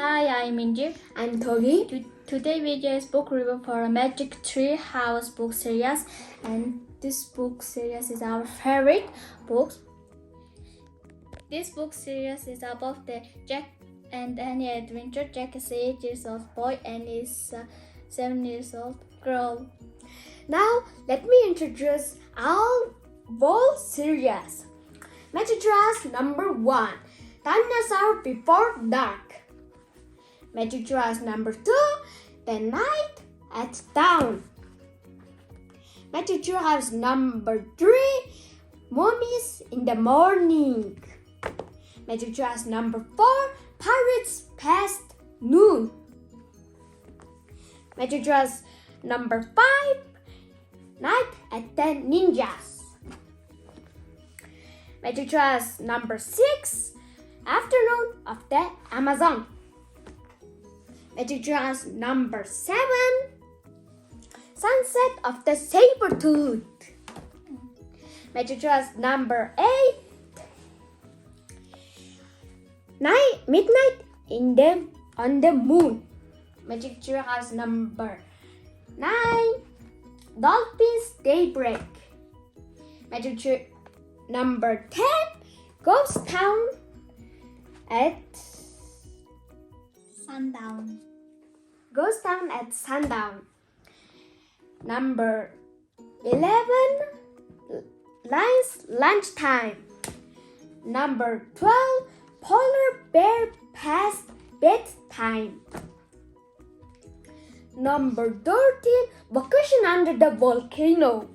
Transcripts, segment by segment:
Hi, I'm Minji. I'm Togi. Today video is book review for a Magic Tree House book series, and this book series is our favorite book. This book series is about the Jack and Annie adventure. Jack is 8 years old boy and is 7 years old girl. Now let me introduce our whole series. Magic Tree number 1, Dinosaur Before Dark. Magic Tree number 2, The Night at Dawn. Magic Tree number 3, Mummies in the Morning. Magic Tree number 4, Pirates Past Noon. Magic Tree number 5, Night at the Ninjas. Magic Tree number 6, Afternoon of the Amazon. Magic Tree number 7, Sunset of the Sabertooth. Magic Tree number 8, Midnight on the Moon. Magic Tree number 9, Dolphins Daybreak. Magic Tree number 10, Ghost Town at Sundown. Ghost Town at Sundown. Number 11, Lion's Lunchtime. Number 12, Polar Bear Past Bedtime. Number 13, Vacation Under the Volcano.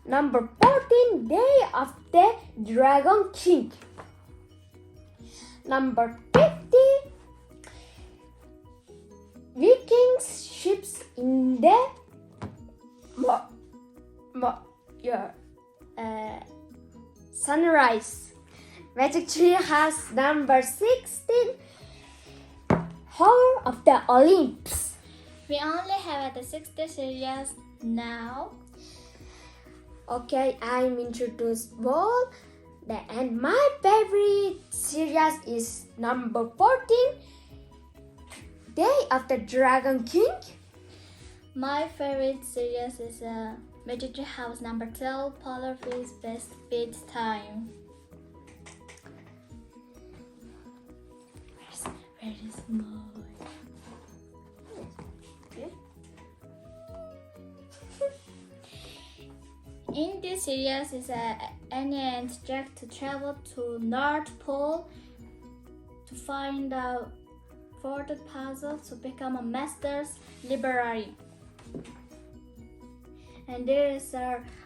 Number 14, Day of the Dragon King. Number 50, Vikings ships in the sunrise. Magic Tree has number 16, Horror of the Olymps. We only have the 60 series now. Okay, I'm introduced Ball, and my favorite series is number 14, Day of the Dragon King. My favorite series is Magic Tree House number 12, Polar Bear's Best Bedtime. Where is mine? In this series is Annie and Jack to travel to North Pole to find out for the puzzle to become a master's library. And there is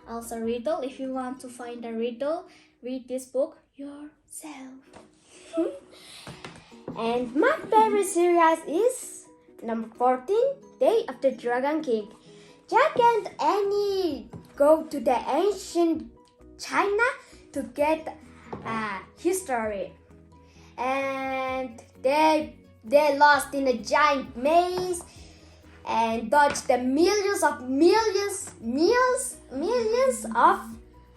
also a riddle. If you want to find a riddle, read this book yourself. And my favorite series is number 14, Day of the Dragon King. Jack and Annie go to the ancient China to get history. And they lost in a giant maze and dodged the millions of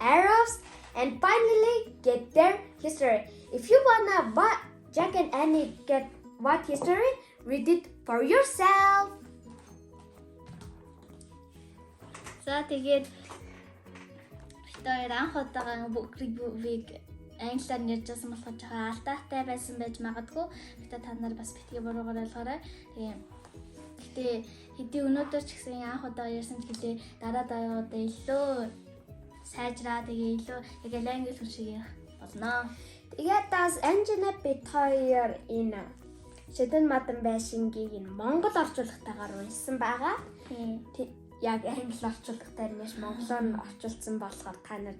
arrows and finally get their history. If you wanna Jack and Annie get what history, read it for yourself. За тэгээд хоёр анх удаага book review-ийг англиар ярьж байсан болохоор жоохон алдаатай байсан байж магадгүй. Гэтэ та нар бас битгий буруугаар ойлгоорой. Гэтэ хэдий өнөөдөр ч гэсэн анх удаа ярьсан гэдэг дараа дарааудаа илүү сайжраа илүү яг англи хүн шиг ярих болно. Тэгээд бас Анжина бит хоёр энэ Шидэн Мадан байшингийг энэ Монгол орчуулгатайгаар уншсан байгаа. Яг англи орчуулгатай нэрш монголоор орчуулсан болохоор та нар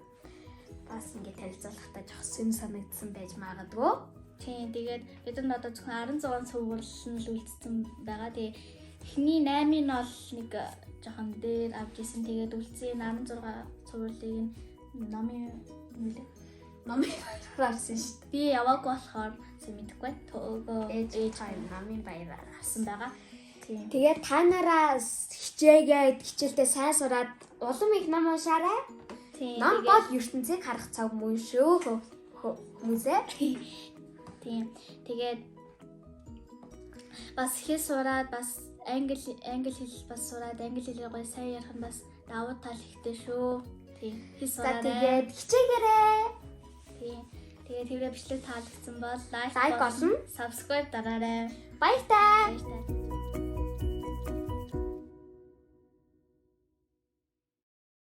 бас ингэ танилцуулгатай жоох сүн санагдсан байж магадгүй. Тийм, тэгээд бид нар одоо зөвхөн 16 сургууль нь л үлдсэн байгаа. Тэгээ эхний 8-ын бол нэг жоохон дээр авч исэн. Тэгээд үлдсэн 16 сургуулийн номын гарсан шүү дээ. Би яваагүй болохоор мэдхгүй. Ээж хоёр номын баяраар авсан байгаа. Тэгээд та нараас хичээгээд хичээлдээ сайн сураад улам их ном уншаарай. Ном бол ертөнцийг харах цаг мөн шүү хүмүүсээ. Тийм. Тэгээд бас хэл сураад бас англи хэл бас сураад англи хэлээр гоё сайн ярих нь бас давуу тал ихтэй шүү. Тийм. Хэл За сураад. тэгээд хичээгээрэй. Тийм. Тэгээд хэврээ бичлэг таалагдсан бол лайк Лайк олно. subscribe дараарай. Баяртай. Баярлалаа.